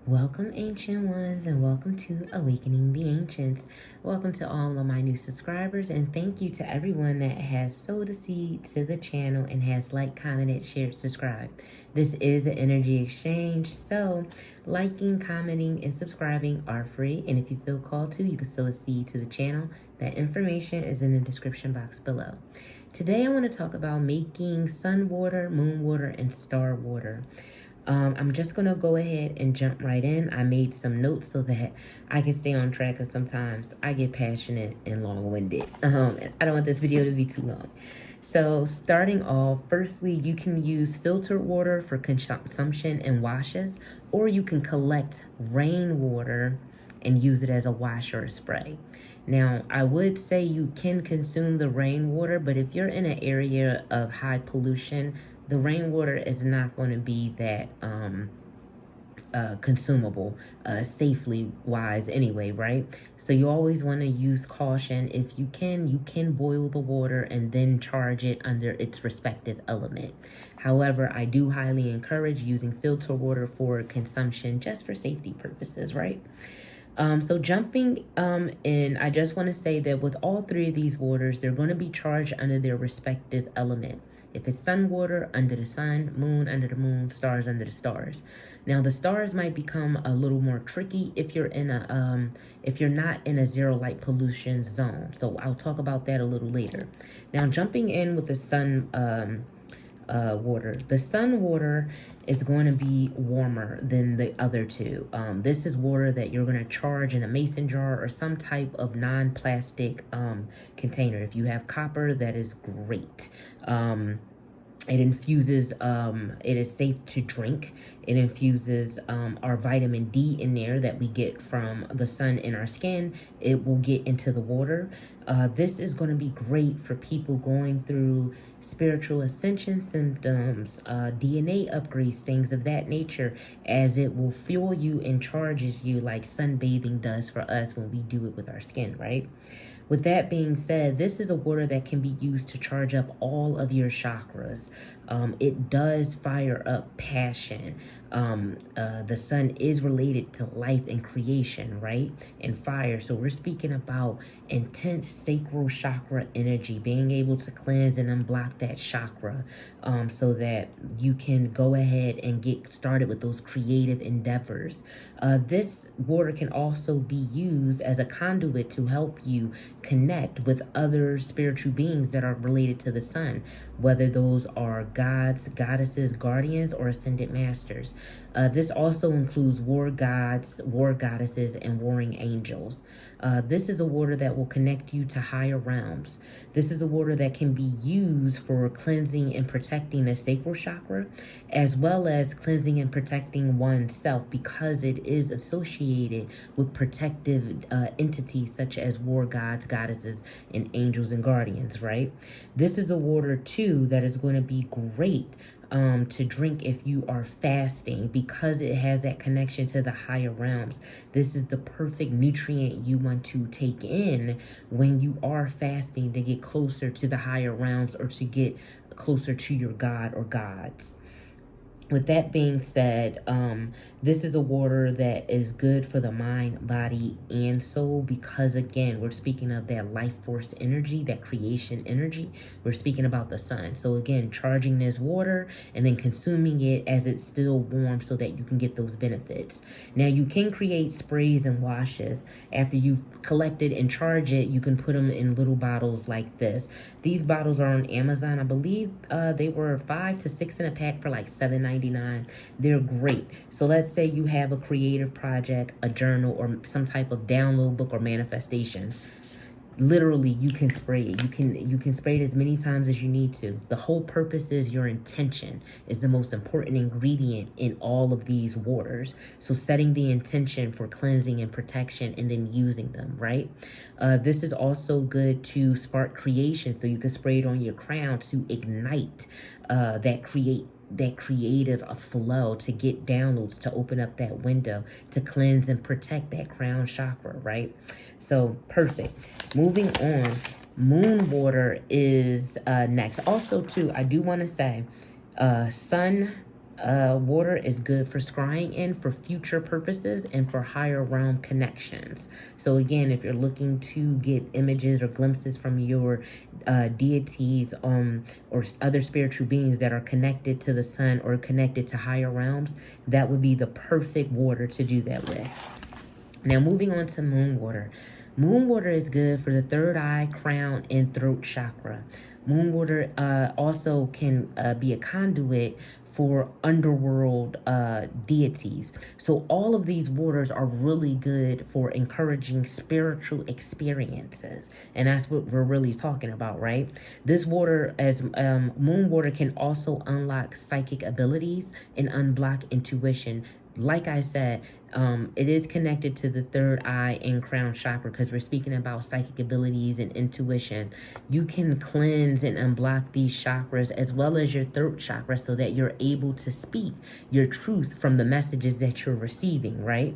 Welcome, Ancient Ones, and welcome to Awakening the Ancients. Welcome to all of my new subscribers, and thank you to everyone that has sowed a seed to the channel and has liked, commented, shared, subscribed. This is an energy exchange, so liking, commenting, and subscribing are free, and if you feel called to, you can sow a seed to the channel. That information is in the description box below. Today, I want to talk about making sun water, moon water, and star water. I'm just going to go ahead and jump right in. I made some notes so that I can stay on track, because sometimes I get passionate and long-winded. And I don't want this video to be too long. So starting off, firstly, you can use filtered water for consumption and washes, or you can collect rainwater and use it as a wash or a spray. Now, I would say you can consume the rainwater, but if you're in an area of high pollution, the rainwater is not going to be that consumable safely wise anyway, right? So you always want to use caution. If you can boil the water and then charge it under its respective element. However, I do highly encourage using filtered water for consumption just for safety purposes, right? So jumping in, I just want to say that with all three of these waters, they're going to be charged under their respective element. If it's sun water, under the sun; moon, under the moon; stars, under the stars. Now, the stars might become a little more tricky if you're in a if you're not in a zero light pollution zone. So I'll talk about that a little later. Now, jumping in with the sun water. The sun water is going to be warmer than the other two. This is water that you're going to charge in a mason jar or some type of non-plastic container. If you have copper, that is great. It infuses, it is safe to drink. It infuses our vitamin D in there that we get from the sun in our skin. It will get into the water. This is going to be great for people going through spiritual ascension symptoms, DNA upgrades, things of that nature, as it will fuel you and charges you like sunbathing does for us when we do it with our skin, right? With that being said, this is a water that can be used to charge up all of your chakras. It does fire up passion. The sun is related to life and creation, right? And fire. So we're speaking about intense sacral chakra energy, being able to cleanse and unblock that chakra so that you can go ahead and get started with those creative endeavors. This water can also be used as a conduit to help you connect with other spiritual beings that are related to the sun, whether those are gods, goddesses, guardians, or ascended masters. This also includes war gods, war goddesses, and warring angels. This is a water that will connect you to higher realms. This is a water that can be used for cleansing and protecting the sacral chakra, as well as cleansing and protecting oneself, because it is associated with protective entities such as war gods, goddesses, and angels and guardians, right? This is a water too that is going to be great to drink if you are fasting, because it has that connection to the higher realms. This is the perfect nutrient you want to take in when you are fasting to get closer to the higher realms or to get closer to your God or gods. With that being said, this is a water that is good for the mind, body, and soul, because again, we're speaking of that life force energy, that creation energy. We're speaking about the sun. So again, charging this water and then consuming it as it's still warm so that you can get those benefits. Now, you can create sprays and washes. After you've collected and charged it, you can put them in little bottles like this. These bottles are on Amazon. I believe they were 5 to 6 in a pack for like $7.99. They're great. So let's say you have a creative project, a journal, or some type of download book or manifestation. Literally, you can spray it. You can spray it as many times as you need to. The whole purpose is your intention is the most important ingredient in all of these waters. So setting the intention for cleansing and protection and then using them, right? This is also good to spark creation. So you can spray it on your crown to ignite that creative flow, to get downloads, to open up that window, to cleanse and protect that crown chakra, right? So perfect. Moving on, moon water is next. Also too, I do want to say sun Water is good for scrying in, for future purposes, and for higher realm connections. So again, if you're looking to get images or glimpses from your deities or other spiritual beings that are connected to the sun or connected to higher realms, that would be the perfect water to do that with. Now moving on to moon water. Moon water is good for the third eye, crown, and throat chakra. Moon water also can be a conduit for underworld deities. So all of these waters are really good for encouraging spiritual experiences. And that's what we're really talking about, right? This water, as moon water, can also unlock psychic abilities and unblock intuition. Like I said, it is connected to the third eye and crown chakra because we're speaking about psychic abilities and intuition. You can cleanse and unblock these chakras as well as your throat chakra so that you're able to speak your truth from the messages that you're receiving, right?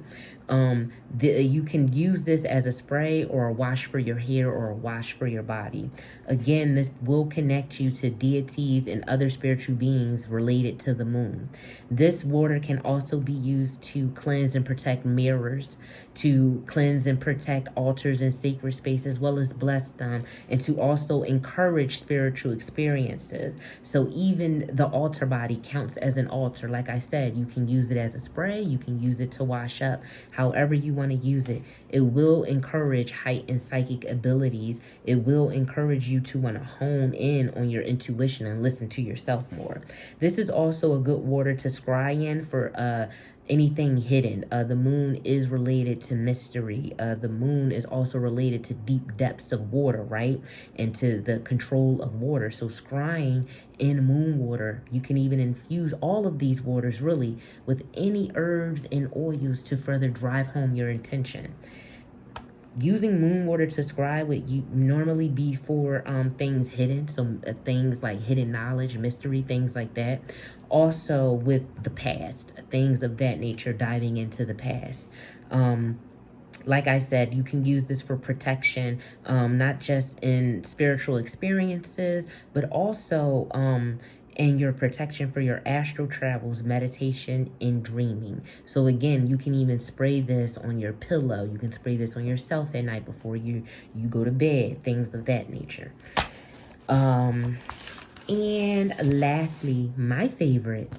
You can use this as a spray or a wash for your hair or a wash for your body. Again, this will connect you to deities and other spiritual beings related to the moon. This water can also be used to cleanse and protect mirrors, to cleanse and protect altars and sacred space, as well as bless them, and to also encourage spiritual experiences. So even the altar body counts as an altar. Like I said, you can use it as a spray, you can use it to wash up, however you want to use it. It will encourage heightened psychic abilities. It will encourage you to want to hone in on your intuition and listen to yourself more. This is also a good water to scry in for anything hidden. The moon is related to mystery. The moon is also related to deep depths of water, right? And to the control of water. So scrying in moon water, you can even infuse all of these waters really with any herbs and oils to further drive home your intention. Using moon water to scry would you normally be for things hidden, so things like hidden knowledge, mystery, things like that. Also with the past, things of that nature, diving into the past. Like I said, you can use this for protection, not just in spiritual experiences, but also and your protection for your astral travels, meditation, and dreaming. So again, you can even spray this on your pillow. You can spray this on yourself at night before you go to bed, things of that nature. And lastly, my favorite,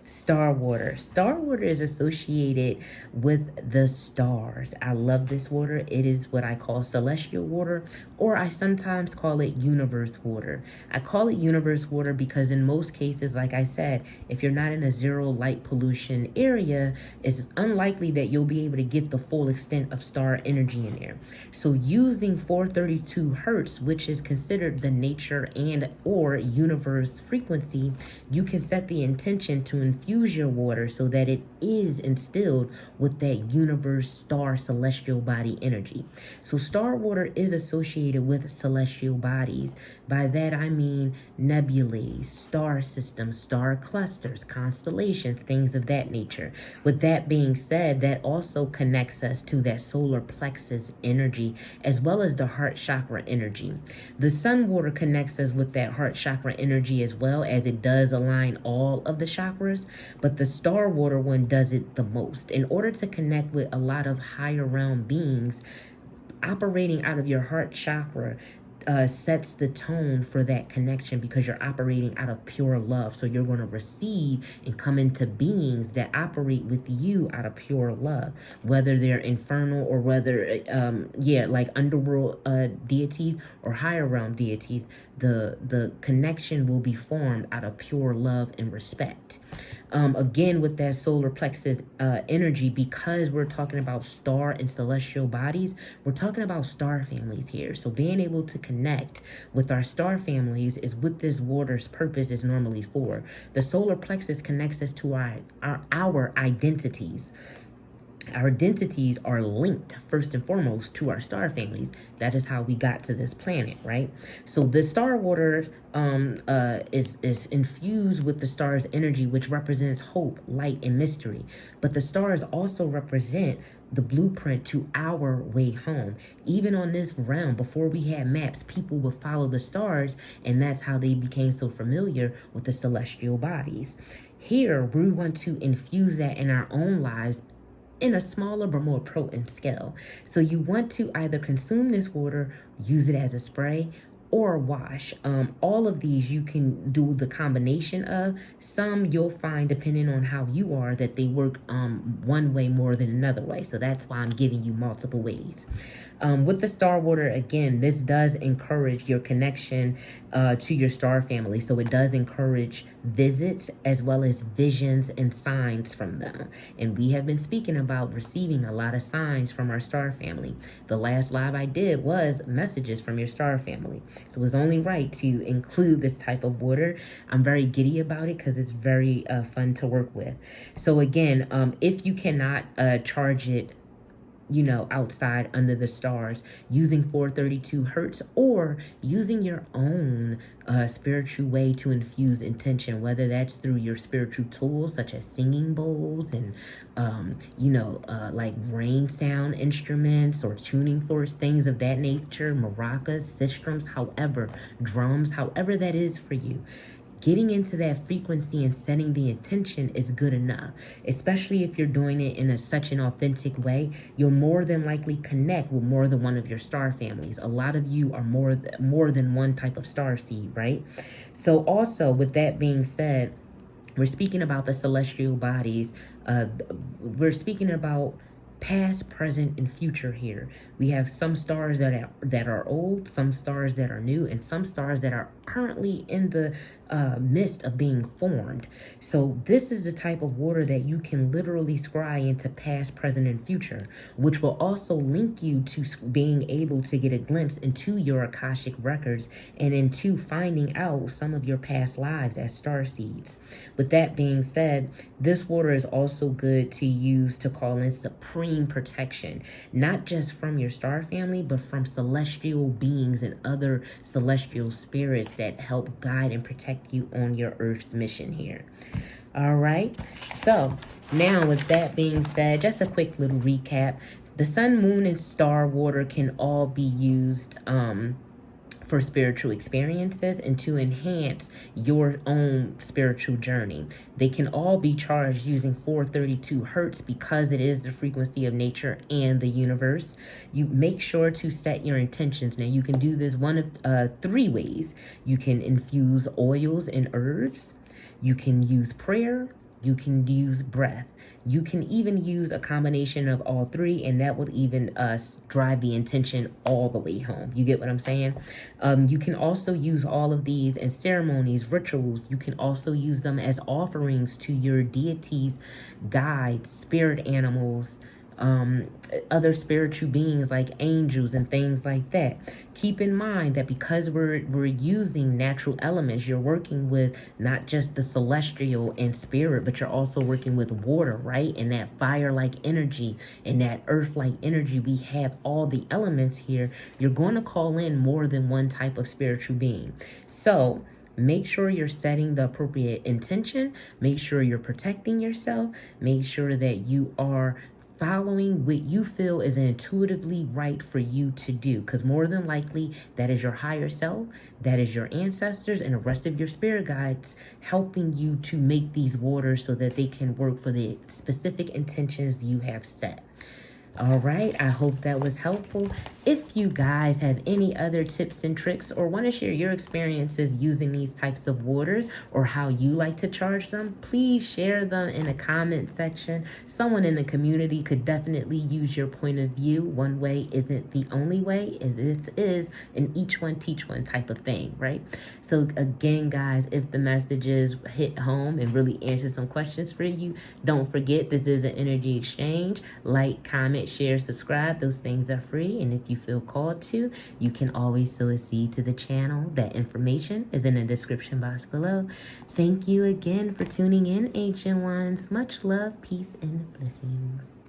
star water. Star water is associated with the stars. I love this water. It is what I call celestial water, or I sometimes call it universe water. I call it universe water because in most cases, like I said, if you're not in a zero light pollution area, it's unlikely that you'll be able to get the full extent of star energy in there. So using 432 hertz, which is considered the nature and or universe frequency, you can set the intention to infuse your water so that it is instilled with that universe star celestial body energy. So star water is associated with celestial bodies. By that I mean nebulae, star systems, star clusters, constellations, things of that nature. With that being said, that also connects us to that solar plexus energy as well as the heart chakra energy. The sun water connects us with that heart chakra energy as well, as it does align all of the chakras, but the star water one does it the most. In order to connect with a lot of higher realm beings, operating out of your heart chakra sets the tone for that connection because you're operating out of pure love. So you're going to receive and come into beings that operate with you out of pure love, whether they're infernal or whether, like underworld deities or higher realm deities. The connection will be formed out of pure love and respect. Again, with that solar plexus energy, because we're talking about star and celestial bodies, we're talking about star families here. So being able to connect with our star families is what this water's purpose is normally for. The solar plexus connects us to our identities. Our identities are linked first and foremost to our star families. That is how we got to this planet, right? So the star water is infused with the star's energy, which represents hope, light, and mystery. But the stars also represent the blueprint to our way home. Even on this realm, before we had maps, people would follow the stars, and that's how they became so familiar with the celestial bodies. Here, we want to infuse that in our own lives in a smaller but more potent scale. So you want to either consume this water, use it as a spray, or wash. All of these you can do the combination of. Some you'll find, depending on how you are, that they work one way more than another way. So that's why I'm giving you multiple ways. With the star water, again, this does encourage your connection to your star family. So it does encourage visits as well as visions and signs from them. And we have been speaking about receiving a lot of signs from our star family. The last live I did was messages from your star family. So it's only right to include this type of water. I'm very giddy about it because it's very fun to work with. So again, if you cannot charge it, you know, outside under the stars, using 432 hertz or using your own spiritual way to infuse intention, whether that's through your spiritual tools such as singing bowls and like rain sound instruments or tuning forks, things of that nature, maracas, sistrums, however, drums, however that is for you. Getting into that frequency and setting the intention is good enough, especially if you're doing it in such an authentic way. You'll more than likely connect with more than one of your star families. A lot of you are more than one type of star seed, right? So also, with that being said, we're speaking about the celestial bodies. We're speaking about past, present, and future here. We have some stars that are old, some stars that are new, and some stars that are currently in the midst of being formed. So this is the type of water that you can literally scry into past, present, and future, which will also link you to being able to get a glimpse into your Akashic records and into finding out some of your past lives as star seeds. With that being said, this water is also good to use to call in supreme protection, not just from your star family, but from celestial beings and other celestial spirits that help guide and protect you on your Earth's mission here. All right. So now, with that being said, just a quick little recap. The sun, moon, and star water can all be used for spiritual experiences and to enhance your own spiritual journey. They can all be charged using 432 hertz because it is the frequency of nature and the universe. You make sure to set your intentions. Now, you can do this one of three ways. You can infuse oils and herbs. You can use prayer. You can use breath. You can even use a combination of all three, and that would even drive the intention all the way home. You get what I'm saying? You can also use all of these in ceremonies, rituals. You can also use them as offerings to your deities, guides, spirit animals, other spiritual beings like angels and things like that. Keep in mind that because we're using natural elements, you're working with not just the celestial and spirit, but you're also working with water, right? And that fire-like energy and that earth-like energy. We have all the elements here. You're going to call in more than one type of spiritual being. So make sure you're setting the appropriate intention. Make sure you're protecting yourself. Make sure that you are following what you feel is intuitively right for you to do, because more than likely that is your higher self, that is your ancestors and the rest of your spirit guides helping you to make these waters so that they can work for the specific intentions you have set. All right, I hope that was helpful. If you guys have any other tips and tricks or want to share your experiences using these types of waters or how you like to charge them, please share them in the comment section. Someone in the community could definitely use your point of view. One way isn't the only way. It is an each one teach one type of thing, right? So again, guys, if the messages hit home and really answer some questions for you, don't forget this is an energy exchange. Like, comment, share, subscribe. Those things are free. And if you feel called to, you can always sow a seed to the channel. That information is in the description box below. Thank you again for tuning in, Ancient Ones. Much love, peace, and blessings.